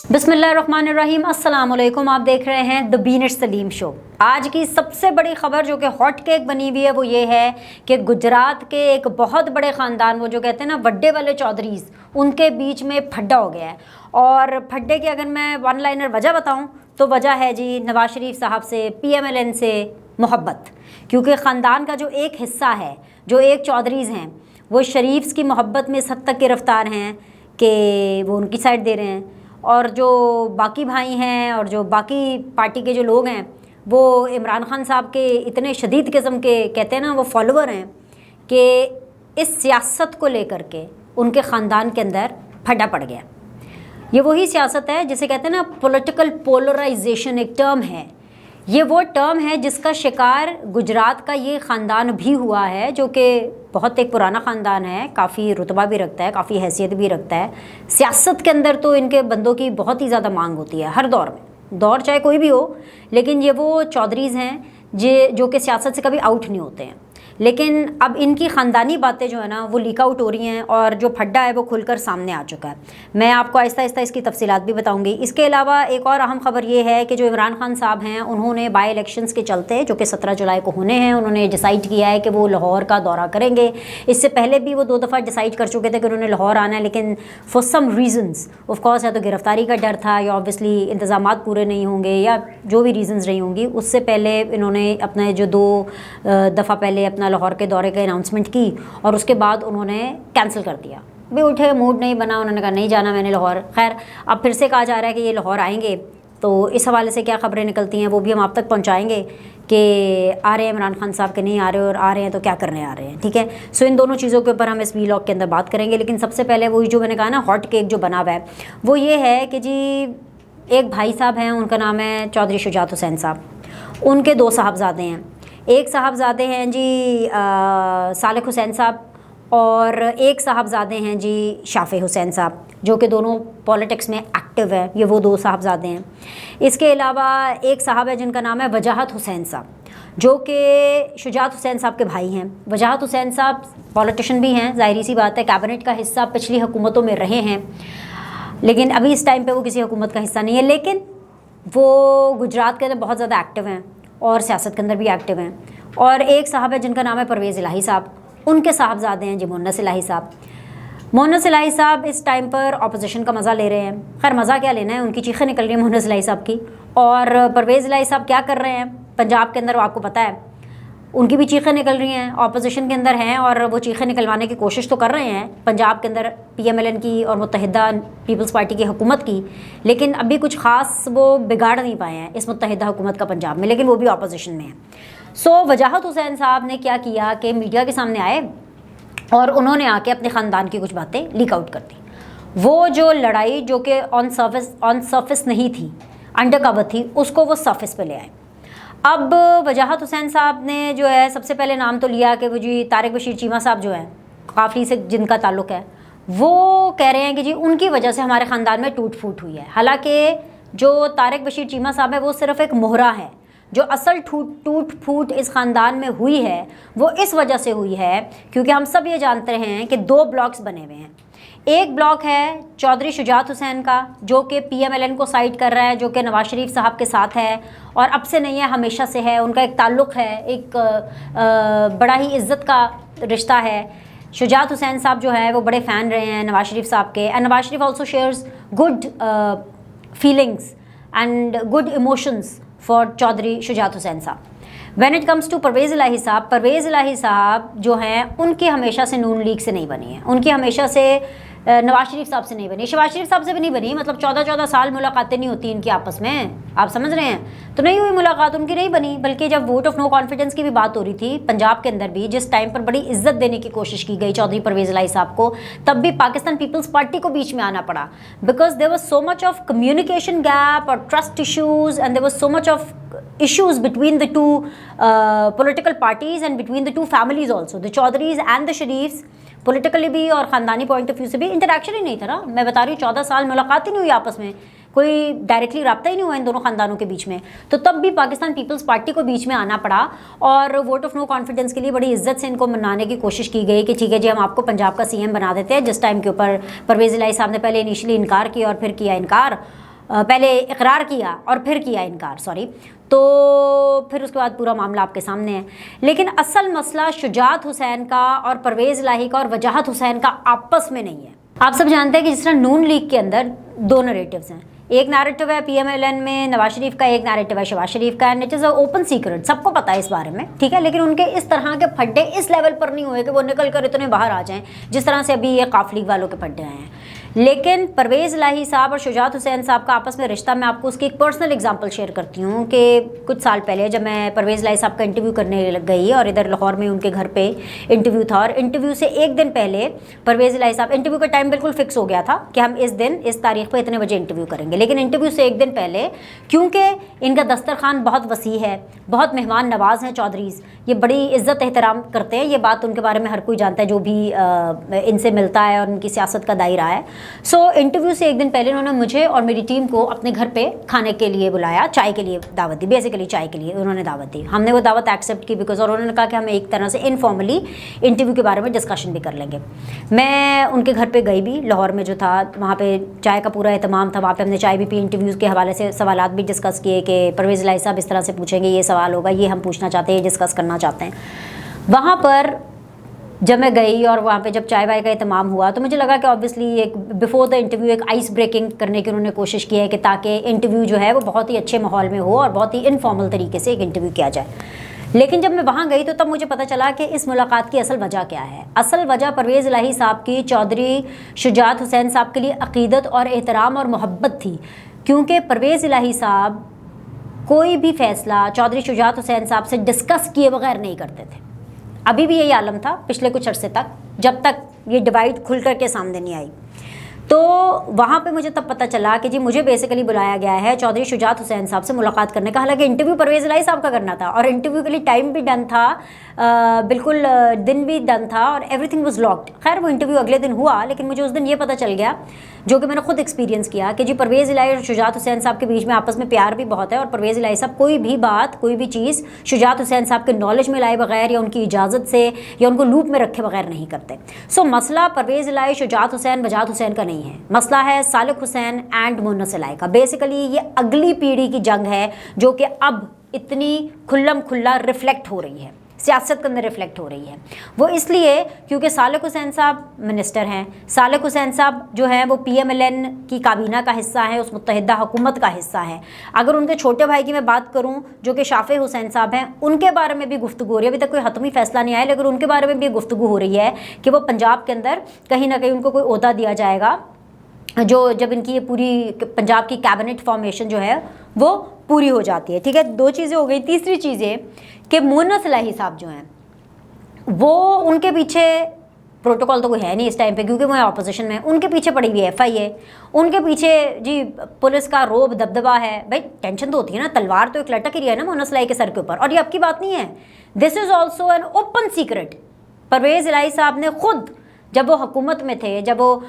बिस्मिल्लाहिर्रहमानिर्रहीम, अस्सलाम वालेकुम। आप देख रहे हैं द बीनर सलीम शो। आज की सबसे बड़ी खबर जो कि हॉट केक बनी हुई है वो ये है कि गुजरात के एक बहुत बड़े ख़ानदान, वो जो कहते हैं ना वड्डे वाले चौधरीज़, उनके बीच में फड्डा हो गया है। और फड्डे की अगर मैं वन लाइनर वजह बताऊँ तो वजह है जी नवाज शरीफ साहब से, PMLN से मोहब्बत। क्योंकि ख़ानदान का जो एक हिस्सा है, जो एक चौधरीज़ हैं, वो शरीफ्स की मोहब्बत में इस हद तक गिरफ़्तार हैं कि वो उनकी साइड दे रहे हैं। और जो बाकी भाई हैं और जो बाकी पार्टी के जो लोग हैं वो इमरान खान साहब के इतने शदीद किस्म के कहते हैं ना वो फॉलोअर हैं कि इस सियासत को लेकर के उनके ख़ानदान के अंदर फटा पड़ गया। ये वही सियासत है जिसे कहते हैं ना पॉलिटिकल पोलराइजेशन, एक टर्म है। ये वो टर्म है जिसका शिकार गुजरात का ये ख़ानदान भी हुआ है, जो कि बहुत एक पुराना ख़ानदान है, काफ़ी रुतबा भी रखता है, काफ़ी हैसियत भी रखता है। सियासत के अंदर तो इनके बंदों की बहुत ही ज़्यादा मांग होती है हर दौर में, दौर चाहे कोई भी हो। लेकिन ये वो चौधरीज़ हैं जो कि सियासत से कभी आउट नहीं होते हैं। लेकिन अब इनकी ख़ानदानी बातें जो है ना वो लीक आउट हो रही हैं और जो फड्डा है वो खुलकर सामने आ चुका है। मैं आपको आहिस्ता आहिस्ता इसकी तफसीलात भी बताऊंगी। इसके अलावा एक और अहम ख़बर ये है कि जो इमरान खान साहब हैं उन्होंने बाई इलेक्शंस के चलते, जो कि 17 जुलाई को होने हैं, उन्होंने डिसाइड किया है कि वो लाहौर का दौरा करेंगे। इससे पहले भी वो 2 दफ़ा डिसाइड कर चुके थे कि उन्होंने लाहौर आना है, लेकिन for some reasons, of course या तो गिरफ्तारी का डर था या ऑब्वियसली इंतज़ामात पूरे नहीं होंगे या जो भी रीज़न्स रही होंगी, उससे पहले इन्होंने अपने जो 2 दफ़ा पहले अपना लाहौर के दौरे की अनाउंसमेंट की और उसके बाद उन्होंने कैंसिल कर दिया। भी उठे, मूड नहीं बना, उन्होंने कहा नहीं जाना मैंने लाहौर। खैर अब फिर से कहा जा रहा है कि ये लाहौर आएंगे, तो इस हवाले से क्या ख़बरें निकलती हैं वो भी हम आप तक पहुंचाएंगे कि आ रहे हैं इमरान खान साहब के, नहीं आ रहे, और आ रहे हैं तो क्या करने आ रहे हैं। ठीक है, सो इन दोनों चीज़ों के ऊपर हम इस वीलॉग के अंदर बात करेंगे। लेकिन सबसे पहले वही जो मैंने कहा ना हॉट केक जो बना हुआ है वो ये है कि जी एक भाई साहब हैं, उनका नाम है चौधरी शुजात हुसैन साहब। उनके 2 साहबजादे हैं। एक साहबजादे हैं जी सालिक हुसैन साहब और एक साहबजादे हैं जी शाफे हुसैन साहब, जो कि दोनों पॉलिटिक्स में एक्टिव है। ये वो 2 साहबजादे हैं। इसके अलावा एक साहब है जिनका नाम है वजाहत हुसैन साहब, जो कि शुजात हुसैन साहब के भाई हैं। वजाहत हुसैन साहब पॉलिटिशियन भी हैं, ज़ाहिर सी बात है, कैबिनेट का हिस्सा पिछली हुकूमतों में रहे हैं, लेकिन अभी इस टाइम पे वो किसी हुकूमत का हिस्सा नहीं है। लेकिन वो गुजरात के अंदर बहुत ज़्यादा एक्टिव हैं और सियासत के अंदर भी एक्टिव हैं। और एक साहब है जिनका नाम है परवेज़ इलाही साहब, उनके साहबजादे हैं जी मुन्नस इलाही साहब। मुन्नस इलाही साहब इस टाइम पर अपोजिशन का मज़ा ले रहे हैं। खैर मज़ा क्या लेना है, उनकी चीखें निकल रही हैं मुन्नस इलाही साहब की। और परवेज़ इलाही साहब क्या कर रहे हैं पंजाब के अंदर, वो आपको पता है, उनकी भी चीखें निकल रही हैं, अपोजिशन के अंदर हैं और वो चीखें निकलवाने की कोशिश तो कर रहे हैं पंजाब के अंदर PMLN की और मुत्तहिदा पीपल्स पार्टी की हुकूमत की। लेकिन अभी कुछ ख़ास वो बिगाड़ नहीं पाए हैं इस मुत्तहिदा हुकूमत का पंजाब में, लेकिन वो भी अपोजिशन में है। सो वजाहत हुसैन साहब ने क्या किया कि मीडिया के सामने आए और उन्होंने आके अपने ख़ानदान की कुछ बातें लीक आउट कर दी। वो जो लड़ाई जो कि ऑन सरफेस नहीं थी, अंडर कवर थी, उसको वो सरफेस पे ले आए। अब वजाहत हुसैन साहब ने जो है सबसे पहले नाम तो लिया कि वो जी तारिक बशीर चीमा साहब जो हैं, काफ़ी से जिनका ताल्लुक़ है, वो कह रहे हैं कि जी उनकी वजह से हमारे ख़ानदान में टूट फूट हुई है। हालांकि जो तारिक बशीर चीमा साहब है वो सिर्फ़ एक मोहरा है। जो असल टूट फूट इस ख़ानदान में हुई है वो इस वजह से हुई है क्योंकि हम सब ये जानते हैं कि 2 ब्लॉक्स बने हुए हैं। एक ब्लॉक है चौधरी शुजात हुसैन का, जो कि PMLN को साइड कर रहा है, जो कि नवाज शरीफ साहब के साथ है और अब से नहीं है, हमेशा से है। उनका एक ताल्लुक़ है, एक बड़ा ही इज़्ज़त का रिश्ता है। शुजात हुसैन साहब जो है वो बड़े फ़ैन रहे हैं नवाज शरीफ साहब के, and Nawaz Sharif also shares good feelings and good emotions for Chaudhry Shujaat Hussain sahab. When it comes to Pervaiz Elahi sahab, Pervaiz Elahi साहब जो हैं उनकी हमेशा से नून लीग से नहीं बनी है, उनकी हमेशा से नवाज शरीफ साहब से नहीं बनी, शहबाज शरीफ साहब से भी नहीं बनी। मतलब 14-14 साल मुलाकातें नहीं होती इनकी आपस में, आप समझ रहे हैं, तो नहीं हुई मुलाकात, उनकी नहीं बनी। बल्कि जब वोट ऑफ नो कॉन्फिडेंस की भी बात हो रही थी पंजाब के अंदर भी, जिस टाइम पर बड़ी इज्जत देने की कोशिश की गई चौधरी परवेज़ इलाही साहब को, तब भी पाकिस्तान पीपल्स पार्टी को बीच में आना पड़ा, because there was so much of communication gap और trust issues and there was so much of issues between the two political parties and between the two families also, the Chaudhurys and the Sharifs, politically भी और ख़ानदानी point of view से भी interaction ही नहीं था ना। मैं बता रही हूँ 14 साल मुलाकात ही नहीं हुई आपस में, कोई डायरेक्टली रब्ता ही नहीं हुआ इन दोनों खानदानों के बीच में। तो तब भी पाकिस्तान पीपल्स पार्टी को बीच में आना पड़ा और वोट ऑफ नो कॉन्फिडेंस के लिए बड़ी इज्जत से इनको मनाने की कोशिश की गई कि ठीक है जी, हम आपको पंजाब का सीएम बना देते हैं। जिस टाइम के ऊपर परवेज़ इलाही साहब ने पहले इनिशियली इनकार किया और फिर किया इनकार, पहले इकरार किया और फिर किया इनकार, सॉरी, तो फिर उसके बाद पूरा मामला आपके सामने है। लेकिन असल मसला शुजात हुसैन का और परवेज़ इलाही का और वजाहत हुसैन का आपस में नहीं है। आप सब जानते हैं कि जिस तरह नून लीग के अंदर दो नैरेटिव्स हैं, एक नैरेटिव है PMLN में नवाज शरीफ का, एक नैरेटिव है शहबाज शरीफ का, and it is a open secret, सबको पता है इस बारे में, ठीक है। लेकिन उनके इस तरह के फड्डे इस लेवल पर नहीं हुए कि वो निकल कर इतने बाहर आ जाएं जिस तरह से अभी ये काफ लीग वालों के फड्डे आए हैं। लेकिन परवेज़ इलाही साहब और शुजात हुसैन साहब का आपस में रिश्ता, मैं आपको उसकी एक पर्सनल एग्जांपल शेयर करती हूँ कि कुछ साल पहले जब मैं परवेज़ इलाही साहब का इंटरव्यू करने लग गई और इधर लाहौर में उनके घर पे इंटरव्यू था, और इंटरव्यू से एक दिन पहले परवेज़ इलाही साहब, इंटरव्यू का टाइम बिल्कुल फिक्स हो गया था कि हम इस दिन इस तारीख पर इतने बजे इंटरव्यू करेंगे, लेकिन इंटरव्यू से एक दिन पहले क्योंकि इनका दस्तरखान बहुत वसी है, बहुत मेहमान नवाज हैं चौधरीज़, ये बड़ी इज़्ज़त एहतराम करते हैं, ये बात उनके बारे में हर कोई जानता है जो भी इनसे मिलता है और उनकी सियासत का दायरा है। सो इंटरव्यू से एक दिन पहले उन्होंने मुझे और मेरी टीम को अपने घर पे खाने के लिए बुलाया, चाय के लिए दावत दी, बेसिकली चाय के लिए उन्होंने दावत दी। हमने वो दावत एक्सेप्ट की बिकॉज, और उन्होंने कहा कि हम एक तरह से इनफॉर्मली इंटरव्यू के बारे में डिस्कशन भी कर लेंगे। मैं उनके घर पे गई भी, लाहौर में जो था वहाँ पे चाय का पूरा एहतमाम था, वहाँ पे हमने चाय भी पी, इंटरव्यूज़ के हवाले से सवालात भी डिस्कस किए कि परवेज़ इलाही साहब इस तरह से पूछेंगे, ये सवाल होगा, ये हम पूछना चाहते हैं, ये डिस्कस करना चाहते हैं। वहाँ पर जब मैं गई और वहाँ पे जब चाय वाय का इत्माम हुआ तो मुझे लगा कि ऑब्वियसली एक बिफोर द इंटरव्यू एक आइस ब्रेकिंग करने की उन्होंने कोशिश की है कि ताकि इंटरव्यू जो है वो बहुत ही अच्छे माहौल में हो और बहुत ही इनफॉर्मल तरीके से एक इंटरव्यू किया जाए। लेकिन जब मैं वहाँ गई तो तब मुझे पता चला कि इस मुलाकात की असल वजह क्या है। असल वजह परवेज़ इलाही साहब की चौधरी शुजात हुसैन साहब के लिए अक़ीदत और एहतराम और मोहब्बत थी, क्योंकि परवेज़ इलाही साहब कोई भी फ़ैसला चौधरी शुजात हुसैन साहब से डिस्कस किए बगैर नहीं करते थे। अभी भी यही आलम था पिछले कुछ अरसे तक, जब तक ये डिवाइड खुल कर के सामने नहीं आई। तो वहाँ पे मुझे तब पता चला कि जी मुझे बेसिकली बुलाया गया है चौधरी शुजात हुसैन साहब से मुलाकात करने का। हालांकि इंटरव्यू परवेज़ इलाही साहब का करना था और इंटरव्यू के लिए टाइम भी डन था, बिल्कुल दिन भी डन था और एवरीथिंग वाज लॉक्ड। खैर वो इंटरव्यू अगले दिन हुआ, लेकिन मुझे उस दिन ये पता चल गया, जो कि मैंने खुद एक्सपीरियंस किया, कि जी परवेज़ इलाही और शुजात हुसैन साहब के बीच में आपस में प्यार भी बहुत है और परवेज़ इलाही साहब कोई भी बात, कोई भी चीज़ शुजात हुसैन साहब के नॉलेज में लाए बगैर या उनकी इजाज़त से या उनको लूप में रखे बगैर नहीं करते। सो मसला परवेज़ इलाही, शुजात हुसैन, वजाहत हुसैन का नहीं है, मसला है सालिक हुसैन एंड मुन्नस इलाही का। बेसिकली ये अगली पीढ़ी की जंग है जो कि अब इतनी खुल्लम खुल्ला रिफ्लेक्ट हो रही है, सियासत के अंदर रिफ्लेक्ट हो रही है। वो इसलिए क्योंकि सालिक हुसैन साहब मिनिस्टर हैं, सालिक हुसैन साहब जो हैं वो PMLN की काबीना का हिस्सा है, उस मुत्तहिदा हुकूमत का हिस्सा है। अगर उनके छोटे भाई की मैं बात करूं जो कि शाफे हुसैन साहब हैं, उनके बारे में भी गुफ्तगू हो रही है। अभी तक कोई हतमी फैसला नहीं आया, लेकिन उनके बारे में भी गुफ्तगू हो रही है कि वो पंजाब के अंदर कहीं ना कहीं उनको कोई ओहदा दिया जाएगा, जो जब इनकी ये पूरी पंजाब की कैबिनेट फॉर्मेशन जो है वो पूरी हो जाती है। ठीक है, दो चीज़ें हो गई। तीसरी चीज़ ये कि मुन्नस इलाही साहब जो हैं वो, उनके पीछे प्रोटोकॉल तो कोई है नहीं इस टाइम पे क्योंकि वो अपोजिशन में, उनके पीछे पड़ी हुई है FIA, उनके पीछे जी पुलिस का रोब दबदबा है। भाई टेंशन तो होती है ना, तलवार तो एक लटक ही रही है ना मुन्नस इलाही के सर के ऊपर, और ये आपकी बात नहीं है, this is also an open secret. Pervaiz Elahi sahab ने खुद जब वो हुकूमत में थे, जब वो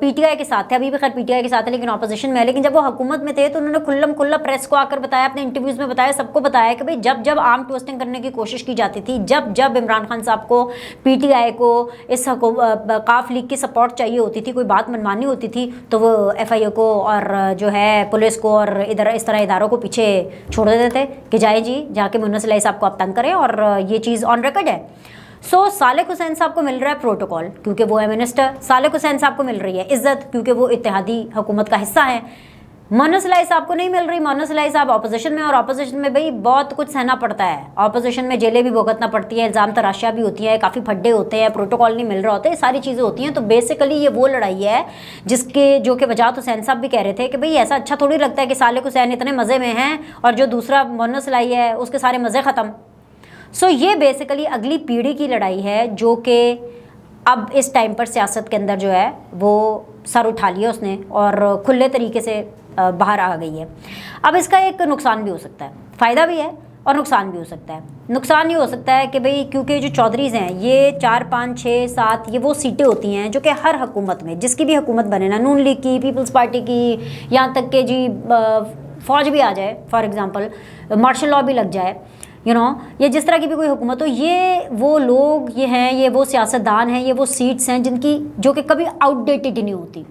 PTI के साथ थे, अभी भी खैर PTI के साथ है लेकिन ऑपोजिशन में है, लेकिन जब वो हुकूमत में थे तो उन्होंने खुल्लम खुल्ला प्रेस को आकर बताया, अपने इंटरव्यूज़ में बताया, सबको बताया कि भाई जब जब आर्म ट्विस्टिंग करने की कोशिश की जाती थी, जब जब इमरान खान साहब को, PTI को इस काफ लीग की सपोर्ट चाहिए होती थी, कोई बात मनवानी होती थी, तो वो FIA को और जो है पुलिस को और इधर इस तरह इदारों को पीछे छोड़ देते थे कि जाए जी जाके मुन्नस इलाही साहब को आप तंग करें, और ये चीज़ ऑन रिकॉर्ड है। सो सालिक हुसैन साहब को मिल रहा है प्रोटोकॉल क्योंकि वो है मिनिस्टर, सालिक हुसैन साहब को मिल रही है इज्जत क्योंकि वो इत्तेहादी हुकूमत का हिस्सा है। मुन्नस इलाही साहब को नहीं मिल रही। मुन्नस इलाही साहब ऑपोजिशन में, और ऑपोजिशन में भाई बहुत कुछ सहना पड़ता है, ऑपोजिशन में जेलें भी भुगतना पड़ती है, इल्ज़ाम तराशियाँ भी होती है, काफ़ी फड्डे होते हैं, प्रोटोकॉल नहीं मिल रहा होता है, सारी चीज़ें होती हैं। तो बेसिकली ये वो लड़ाई है जिसके जो कि वजाहत हुसैन साहब भी कह रहे थे कि भाई ऐसा अच्छा थोड़ी लगता है कि सालिक हुसैन इतने मज़े में हैं और जो दूसरा मुन्नस इलाही है उसके सारे मज़े ख़त्म। सो ये बेसिकली अगली पीढ़ी की लड़ाई है जो कि अब इस टाइम पर सियासत के अंदर जो है वो सर उठा लिया उसने और खुले तरीके से बाहर आ गई है। अब इसका एक नुकसान भी हो सकता है, फ़ायदा भी है। और नुकसान भी हो सकता है। नुकसान ये हो सकता है कि भाई क्योंकि जो चौधरीज़ हैं ये 4, 5, 6, 7 ये वो सीटें होती हैं जो कि हर हुकूमत में, जिसकी भी हुकूमत बने ना, नून लीग की, पीपल्स पार्टी की, यहाँ तक कि जी फ़ौज भी आ जाए, फॉर एग्ज़ाम्पल मार्शल लॉ भी लग जाए, ये जिस तरह की भी कोई हुकूमत हो, ये वो लोग ये हैं, ये वो सियासतदान हैं, ये वो सीट्स हैं जिनकी जो कि कभी आउटडेटेड ही नहीं होती,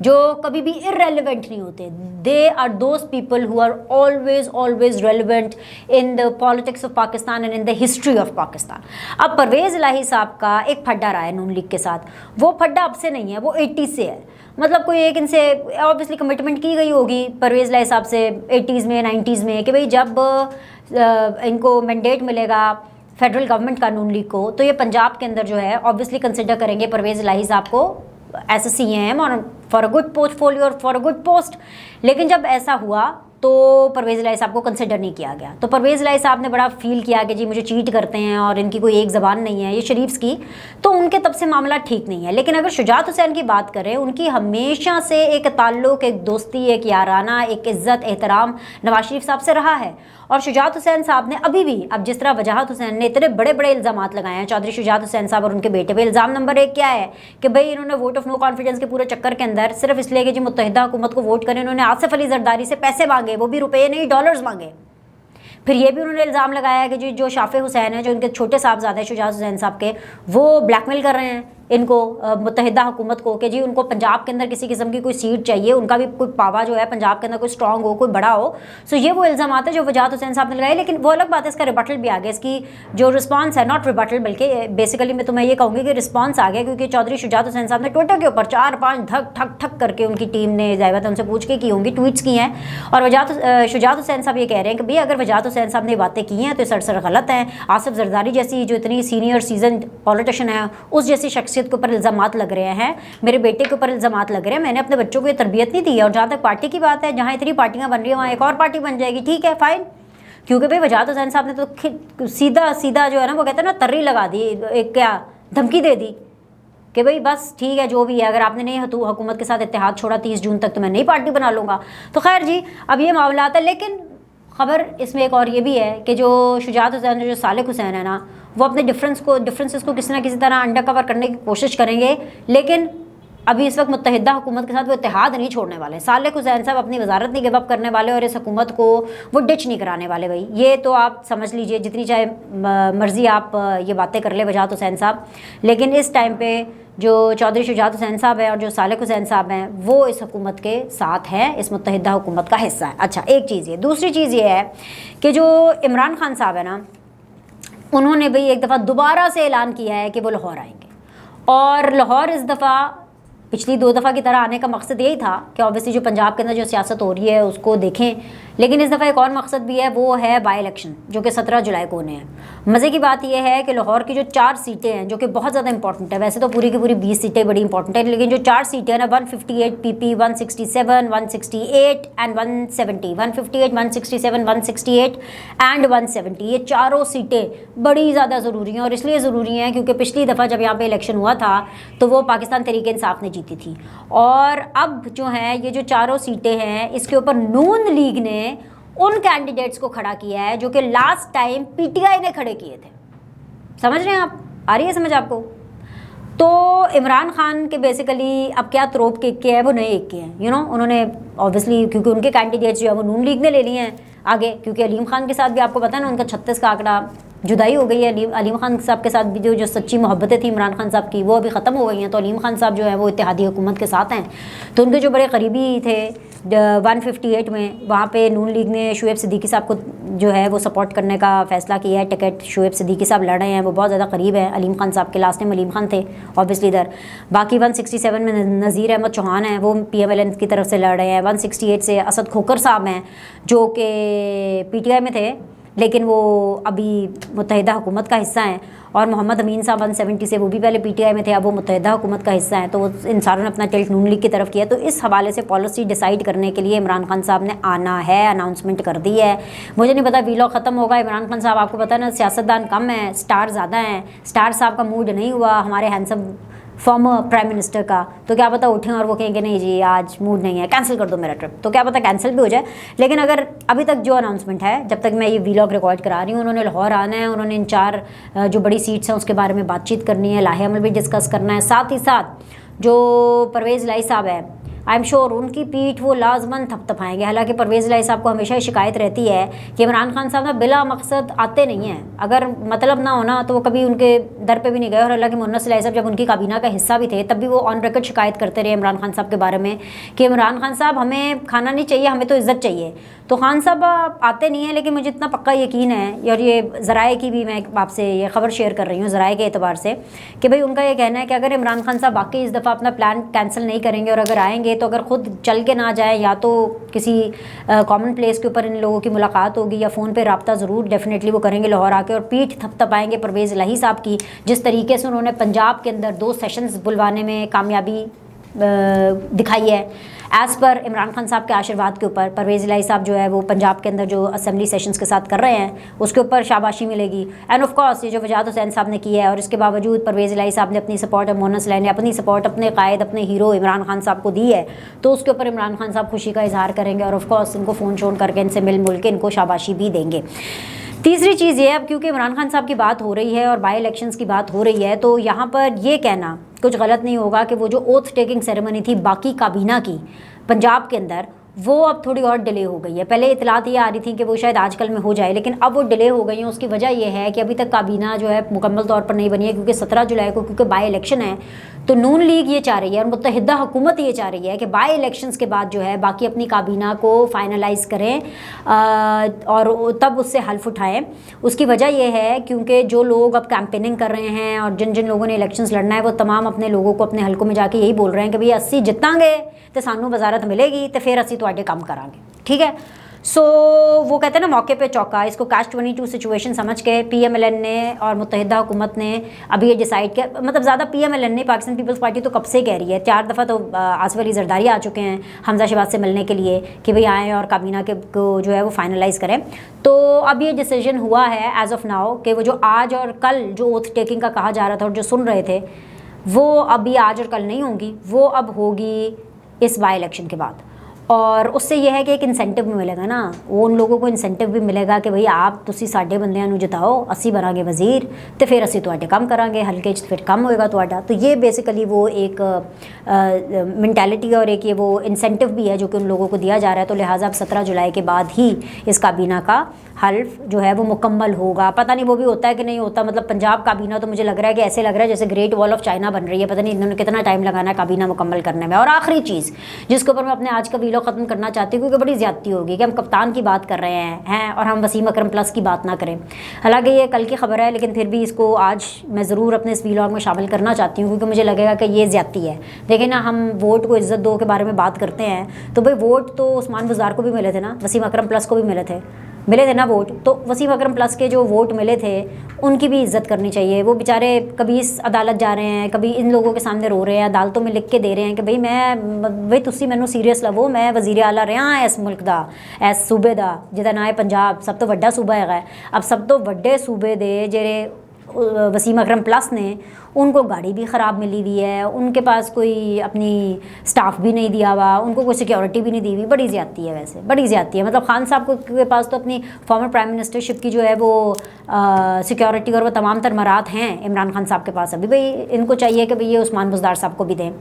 जो कभी भी इररेलेवेंट नहीं होते। They are those people who are always relevant in the politics of Pakistan and in the history of Pakistan. अब परवेज़ इलाही साहब का एक फड्डा रहा है नून लीग के साथ, वो फड्डा अब से नहीं है, वो 80s से है। मतलब कोई एक इनसे ऑब्वियसली कमिटमेंट की गई होगी परवेज़ इलाही साहब से 80s में 90s में कि भाई जब इनको मैंडेट मिलेगा फेडरल गवर्नमेंट का नून लीग को, तो ये पंजाब के अंदर जो है ऑब्वियसली कंसिडर करेंगे परवेज़ इलाही साहब को एज अ CM और फॉर अ गुड पोर्टफोलियो और फॉर अ गुड पोस्ट। लेकिन जब ऐसा हुआ तो परवेज़ इलाही साहब को कंसिडर नहीं किया गया। तो परवेज़ इलाही साहब ने बड़ा फील किया कि जी मुझे चीट करते हैं और इनकी कोई एक ज़बान नहीं है, ये शरीफ्स की, तो उनके तब से मामला ठीक नहीं है। लेकिन अगर शुजात हुसैन की बात करें, उनकी हमेशा से एक ताल्लुक़, एक दोस्ती, एक याराना, एक इज़्ज़त एहतराम नवाज शरीफ साहब से रहा है। और शुजात हुसैन साहब ने अभी भी, अब जिस तरह वजाहत हुसैन ने इतने बड़े बड़े इल्ज़ामात लगाए हैं चौधरी शुजात हुसैन साहब और उनके बेटे पे, इल्ज़ाम नंबर 1 क्या है कि भाई इन्होंने वोट ऑफ नो कॉन्फिडेंस के पूरे चक्कर के अंदर सिर्फ इसलिए कि जी मुत्तहिदा हुकूमत को वोट करें, इन्होंने आसिफ अली जरदारी से पैसे मांगे, वो भी रुपये नहीं डॉलर्स मांगे। फिर ये भी उन्होंने इल्ज़ाम लगाया कि जी जो शाफे हुसैन है, जो इनके छोटे साहबजादे शुजात हुसैन साहब के, वो ब्लैकमेल कर रहे हैं इनको मुत्तहिदा हुकूमत को कि जी उनको पंजाब के अंदर किसी किस्म की कोई सीट चाहिए, उनका भी कोई पावा जो है पंजाब के अंदर कोई स्ट्रॉन्ग हो, कोई बड़ा हो। सो ये वो इल्ज़ाम आते हैं जो वजाहत हुसैन साहब ने लगाए। लेकिन वो अलग बात है, इसका रिबटल भी आ गया, इसकी जो रिस्पॉन्स है, नॉट रिबटल बल्कि बेसिकली मैं तुम्हें ये कहूँगी कि रिस्पॉन्स आ गया, क्योंकि चौधरी शुजात हुसैन साहब ने ट्विटर के ऊपर 4-5 धक ठक ठक करके उनकी टीम ने ज़ाहिर उनसे पूछ के की होंगी, ट्वीट्स की हैं। और शुजात हुसैन साहब ये कह रहे हैं कि भाई अगर वजाहत हुसैन साहब ने बातें की हैं तो सरासर गलत हैं। आसिफ जरदारी जैसी जो इतनी सीनियर सीजन पॉलिटिशियन है, उस जैसी शख्सियत के ऊपर इल्ज़ामात लग रहे हैं, मेरे बेटे के ऊपर इल्ज़ामात लग रहे हैं। मैंने अपने बच्चों को ये तरबियत नहीं दी है। और जहाँ तक पार्टी की बात है, जहाँ इतनी पार्टियाँ बन रही हैं वहाँ एक और पार्टी बन जाएगी, ठीक है, फाइन। क्योंकि भाई वजाहत हुसैन साहब ने तो सीधा जो है ना, वो कहते हैं ना, तर्री लगा दी, एक क्या धमकी दे दी कि भाई बस ठीक है जो भी है, अगर आपने नहीं हुकूमत के साथ इत्तेहाद छोड़ा 30 जून तक तो मैं नई पार्टी बना लूँगा। तो खैर जी, अब ये मामला आता है। लेकिन ख़बर इसमें एक और ये भी है कि जो शुजात हुसैन, जो सालिक हुसैन है ना, वो अपने डिफरेंसेस को किसी ना किसी तरह अंडर कवर करने की कोशिश करेंगे। लेकिन अभी इस वक्त मुत्तहिदा हुकूमत के साथ वो इत्तेहाद नहीं छोड़ने वाले। सालिक हुसैन साहब अपनी वजारत नहीं गिव अप करने वाले और इस हुकूमत को वो डिच नहीं कराने वाले। भाई ये तो आप समझ लीजिए, जितनी चाहे मर्ज़ी आप ये बातें कर ले वजाहत हुसैन साहब, लेकिन इस टाइम पे जो चौधरी शुजात हुसैन साहब है और जो सालिक हुसैन साहब हैं, वो इस हुकूमत के साथ है, इस मुत्तहिदा हुकूमत का हिस्सा है। अच्छा, एक चीज़ ये। दूसरी चीज़ ये है कि जो इमरान खान साहब है ना, उन्होंने भाई एक दफ़ा दोबारा से ऐलान किया है कि वो लाहौर आएंगे। और लाहौर इस दफ़ा पिछली 2 दफ़ा की तरह आने का मकसद यही था कि ऑब्वियसली जो पंजाब के अंदर जो सियासत हो रही है उसको देखें। लेकिन इस दफ़ा एक और मकसद भी है, वो है बाई इलेक्शन, जो कि 17 जुलाई को होने हैं। मज़े की बात यह है कि लाहौर की जो 4 सीटें हैं, जो कि बहुत ज़्यादा इंपॉर्टेंट है, वैसे तो पूरी की पूरी 20 सीटें बड़ी इंपॉर्टेंट है, लेकिन जो 4 सीटें हैं ना, 158 PP, 167, 168 एंड 170, 158, 167, 168 एंड 170, ये चारों सीटें बड़ी ज़्यादा ज़रूरी हैं। और इसलिए ज़रूरी हैं क्योंकि पिछली दफ़ा जब यहाँ पर इलेक्शन हुआ था तो वो पाकिस्तान तहरीक इंसाफ ने जीती थी। और अब जो है ये जो चारों सीटें हैं, इसके ऊपर नून लीग ने उन कैंडिडेट्स को खड़ा किया है जो कि लास्ट टाइम PTI ने खड़े किए थे। समझ रहे हैं आप? आ रही है समझ आपको? तो इमरान खान के बेसिकली अब क्या तरोप के एक के है, वो नए एक के हैं। उन्होंने ऑब्वियसली, क्योंकि उनके कैंडिडेट्स जो है वो नून लीग ने ले लिए हैं आगे, क्योंकि अलीम खान के साथ भी आपको पता है ना, उनका 36 का आंकड़ा जुदाई हो गई है। अलीम खान साहब के साथ भी जो सच्ची मोहब्बतें थी इमरान खान साहब की, वो अभी ख़त्म हो गई हैं। तो अलीम खान साहब जो है वो इत्तेहादी हुकूमत के साथ हैं। तो उनके जो बड़े करीबी थे 158 में, वहाँ पे नून लीग ने शुएब सिद्दीकी साहब को जो है वो सपोर्ट करने का फ़ैसला किया है। टिकट शुएब सिद्दीकी साहब लड़ रहे हैं, वो बहुत ज़्यादा करीब है अलीम खान साहब के। लास्ट टाइम अलीम खान थे ऑब्वियसली इधर। बाकी 167 में नज़ीर अहमद चौहान हैं, वो PMLN की तरफ से लड़ रहे हैं। 168 से असद खोकर साहब हैं जो कि PTI में थे, लेकिन वो अभी मुत्तहिदा हुकूमत का हिस्सा हैं। और मोहम्मद अमीन साहब 170 से, वो भी पहले PTI में थे, अब वो मुत्तहिदा हुकूमत का हिस्सा हैं। तो इन सारों ने अपना टिल्ट नून लीग की तरफ किया। तो इस हवाले से पॉलिसी डिसाइड करने के लिए इमरान खान साहब ने आना है, अनाउंसमेंट कर दी है। मुझे नहीं पता वीलॉग ख़त्म होगा। इमरान खान साहब आपको पता है ना, सियासतदान कम है, स्टार ज़्यादा हैं। स्टार साहब का मूड नहीं हुआ हमारे हैंडसम फॉर्मर प्राइम मिनिस्टर का, तो क्या पता उठें और वो कहेंगे नहीं जी आज मूड नहीं है, कैंसिल कर दो मेरा ट्रिप, तो क्या पता कैंसिल भी हो जाए। लेकिन अगर अभी तक जो अनाउंसमेंट है, जब तक मैं ये वीलॉग रिकॉर्ड करा रही हूँ, उन्होंने लाहौर आना है, उन्होंने इन 4 जो बड़ी सीट्स हैं उसके बारे में बातचीत करनी है, लाहे अमल भी डिस्कस करना है, साथ ही साथ जो परवेज़ लाई साहब है, आई एम श्योर उनकी पीठ वो लाजमन थपथपाएंगे। हालांकि परवेज़ लाई साहब को हमेशा ही शिकायत रहती है कि इमरान खान साहब ना बिला मकसद आते नहीं हैं, अगर मतलब ना होना तो वो कभी उनके दर पे भी नहीं गए। और हालांकि मुन्नस लाई साहब जब उनकी काबीना का हिस्सा भी थे तब भी वो ऑन रिकॉर्ड शिकायत करते रहे इमरान खान साहब के बारे में कि इमरान खान साहब हमें खाना नहीं चाहिए, हमें तो इज़्ज़त चाहिए। तो खान साहब आते नहीं हैं, लेकिन मुझे इतना पक्का यकीन है, और ये ज़राए की भी मैं आपसे ये खबर शेयर कर रही हूँ ज़राए के एतबार से, कि भाई उनका ये कहना है कि अगर इमरान खान साहब वाकई इस दफ़ा अपना प्लान कैंसिल नहीं करेंगे और अगर आएंगे तो अगर ख़ुद चल के ना जाए, या तो किसी कॉमन प्लेस के ऊपर इन लोगों की मुलाकात होगी या फ़ोन पे रब्ता ज़रूर डेफिनेटली वो करेंगे लाहौर आके, और पीठ थपथपाएंगे परवेज़ इलाही साहब की, जिस तरीके से उन्होंने पंजाब के अंदर 2 सेशंस बुलवाने में कामयाबी दिखाई है। एज़ पर इमरान खान साहब के आशीर्वाद के ऊपर परवेज़ इलाही साहब जो है वो पंजाब के अंदर जो असेंबली सेशंस के साथ कर रहे हैं उसके ऊपर शाबाशी मिलेगी। एंड ऑफ कोर्स ये जो वजाहत हुसैन साहब ने की है, और इसके बावजूद परवेज़ इलाही साहब ने अपनी सपोर्ट और मोहनस इलाही ने अपनी सपोर्ट अपने कायद अपने हीरो इमरान खान साहब को दी है, तो उसके ऊपर इमरान खान साहब खुशी का इजहार करेंगे और ऑफ कोर्स इनको फ़ोन शोन करके इनसे मिल के इनको शाबाशी भी देंगे। तीसरी चीज़ ये, अब क्योंकि इमरान खान साहब की बात हो रही है और बाई इलेक्शंस की बात हो रही है, तो यहाँ पर ये कहना कुछ गलत नहीं होगा कि वो जो ओथ टेकिंग सेरेमनी थी बाकी काबीना की पंजाब के अंदर, वो अब थोड़ी और डिले हो गई है। पहले इतलात ये आ रही थी कि वो शायद आजकल में हो जाए, लेकिन अब वो डिले हो गई है। उसकी वजह ये है कि अभी तक काबीना जो है मुकम्मल तौर पर नहीं बनी है, क्योंकि 17 जुलाई को क्योंकि बाई इलेक्शन है, तो नून लीग ये चाह रही है और मुत्तहिदा हुकूमत ये चाह रही है कि बाई इलेक्शंस के बाद जो है बाकी अपनी काबीना को फाइनलाइज करें और तब उससे हल्फ उठाएं। उसकी वजह यह है क्योंकि जो लोग अब कैंपेनिंग कर रहे हैं और जिन जिन लोगों ने इलेक्शंस लड़ना है वो तमाम अपने लोगों को अपने हल्कों में जाके यही बोल रहे हैं कि भाई 80 जितांगे तो सानू वजारत मिलेगी तो फिर असी तुहाडे काम करांगे, ठीक है। सो वो कहते हैं ना मौके पे चौका, इसको कैश 22 सिचुएशन समझ के PMLN ने और मुत्तहिदा हुकूमत ने अभी ये डिसाइड किया, मतलब ज़्यादा PMLN ने, पाकिस्तान पीपल्स पार्टी तो कब से कह रही है, 4 दफ़ा तो आसिफ अली जरदारी आ चुके हैं हमजा शहबाज से मिलने के लिए कि भाई आएँ और काबीना के को जो है वो फाइनलाइज़ करें। तो अब ये डिसीजन हुआ है एज़ ऑफ नाउ कि वो जो आज और कल जो ओथ टेकिंग का कहा जा रहा था और जो सुन रहे थे वो अभी आज और कल नहीं होंगी, वो अब होगी इस बाई इलेक्शन के बाद। और उससे यह है कि एक इंसेंटिव भी मिलेगा ना, वो उन लोगों को इंसेंटिव भी मिलेगा कि भाई आप तुसी साडे बंदियां नूं जिताओ, असी बनांगे वजीर तो फिर असी तुहाडे काम करांगे, हल्के च फिर कम होएगा तुहाडा। तो ये बेसिकली वो एक मेंटालिटी और एक ये वो इंसेंटिव भी है जो कि उन लोगों को दिया जा रहा है। तो लिहाजा अब 17 जुलाई के बाद ही इस काबीना का हल्फ जो है वो मुकम्मल होगा। पता नहीं वो भी होता है कि नहीं होता, मतलब पंजाब काबीना तो मुझे लग रहा है कि ऐसे लग रहा है जैसे ग्रेट वॉल ऑफ चाइना बन रही है, पता नहीं इन्होंने कितना टाइम लगाना है काबीना मुकम्मल करने में। और आखिरी चीज़ जिसके ऊपर मैं अपने आज का वीडियो ख़त्म करना चाहती हूँ, क्योंकि बड़ी ज़्यादती होगी कि हम कप्तान की बात कर रहे हैं और हम वसीम अकरम प्लस की बात ना करें। हालांकि ये कल की खबर है, लेकिन फिर भी इसको आज मैं ज़रूर अपने इस वीडियो में शामिल करना चाहती हूँ, क्योंकि मुझे लगेगा कि ये ज़्यादती है। देखिए ना, हम वोट को इज़्ज़त दो के बारे में बात करते हैं, तो भाई वोट तो उस्मान बुज़दार को भी मिले थे ना, वसीम अकरम प्लस को भी मिले थे ना वोट। तो वसीम अकरम प्लस के जो वोट मिले थे उनकी भी इज़्ज़त करनी चाहिए। वो बेचारे कभी इस अदालत जा रहे हैं, कभी इन लोगों के सामने रो रहे हैं, अदालतों में लिख के दे रहे हैं कि भाई तुसी मैनू सीरियस लवो, मैं वज़ीर आला रहा इस मुल्क दा, इस सूबे दा जिहदा नाम है पंजाब, सब तो वड्डा सूबा है। अब सब तो वड्डे सूबे दे जेरे वसीम अकरम प्लस ने, उनको गाड़ी भी ख़राब मिली हुई है, उनके पास कोई अपनी स्टाफ भी नहीं दिया हुआ, उनको कोई सिक्योरिटी भी नहीं दी हुई। बड़ी ज़्यादती है, वैसे बड़ी ज़्यादती है। मतलब खान साहब के पास तो अपनी फॉर्मर प्राइम मिनिस्टरशिप की जो है वो सिक्योरिटी और वो तमाम तरमरात हैं इमरान खान साहब के पास। अभी भाई इनको चाहिए कि भाई ये उस्मान बुज़दार साहब को भी दें।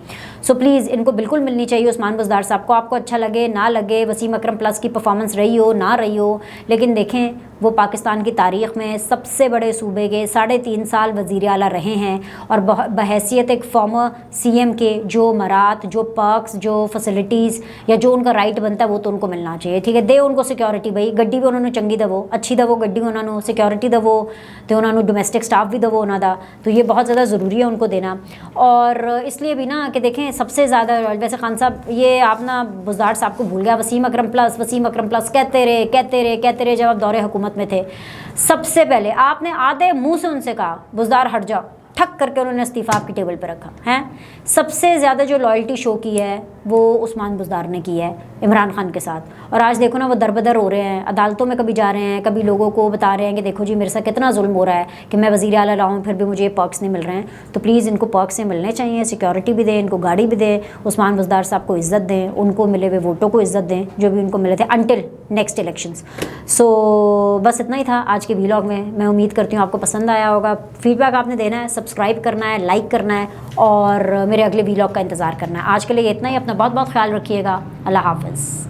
सो प्लीज़ इनको बिल्कुल मिलनी चाहिए उस्मान बुज़दार साहब को। आपको अच्छा लगे ना लगे, वसीम अकरम प्लस की परफॉर्मेंस रही हो ना रही हो, लेकिन देखें वो पाकिस्तान की तारीख़ में सबसे बड़े सूबे के 3.5 साल वज़ीर आला रहे हैं, और बहैसियत एक फॉर्मर CM के जो मरात, जो पर्क्स, जो फैसिलिटीज़ या जो उनका राइट बनता है वो तो उनको मिलना चाहिए, ठीक है। दे उनको सिक्योरिटी, भाई गड्डी भी उन्होंने चंगी दवो, अच्छी दवो गड्डी उन्होंने, सिक्योरिटी दवो तो उन्होंने, डोमेस्टिक स्टाफ भी दवो उन्होंने, तो ये बहुत ज़्यादा ज़रूरी है उनको देना। और इसलिए भी ना कि देखें सबसे ज़्यादा, वैसे खान साहब ये आप ना बुज़दार साहब को भूल गया, वसीम अकरम प्लस कहते रहे जब आप दौरे हुकूमत में थे। सबसे पहले आपने आधे मुँह से उनसे कहा बुज़दार हट जाओ, ठक करके उन्होंने इस्तीफ़ा आपकी टेबल पर रखा है। सबसे ज़्यादा जो लॉयल्टी शो की है वो उस्मान बुज़दार ने की है इमरान खान के साथ। और आज देखो ना वो दरबदर हो रहे हैं, अदालतों में कभी जा रहे हैं, कभी लोगों को बता रहे हैं कि देखो जी मेरे साथ कितना जुल्म हो रहा है कि मैं वज़ीर आला रहा हूँ फिर भी मुझे ये पर्क्स नहीं मिल रहे हैं। तो प्लीज़ इनको पर्क्स से मिलने चाहिए, सिक्योरिटी भी दें, इनको गाड़ी भी दें, उस्मान बुज़दार साहब को इज़्ज़त दें, उनको मिले हुए वोटों को इज़्ज़त दें जो भी उनको मिले थे अंटिल नेक्स्ट इलेक्शंस। सो बस इतना ही था आज के व्लॉग में। मैं उम्मीद करती हूँ आपको पसंद आया होगा। फीडबैक आपने देना है, सब्सक्राइब करना है, लाइक करना है और मेरे अगले व्लॉग का इंतज़ार करना है। आज के लिए इतना ही। अपना बहुत बहुत ख्याल रखिएगा। अल्लाह हाफ़िज़।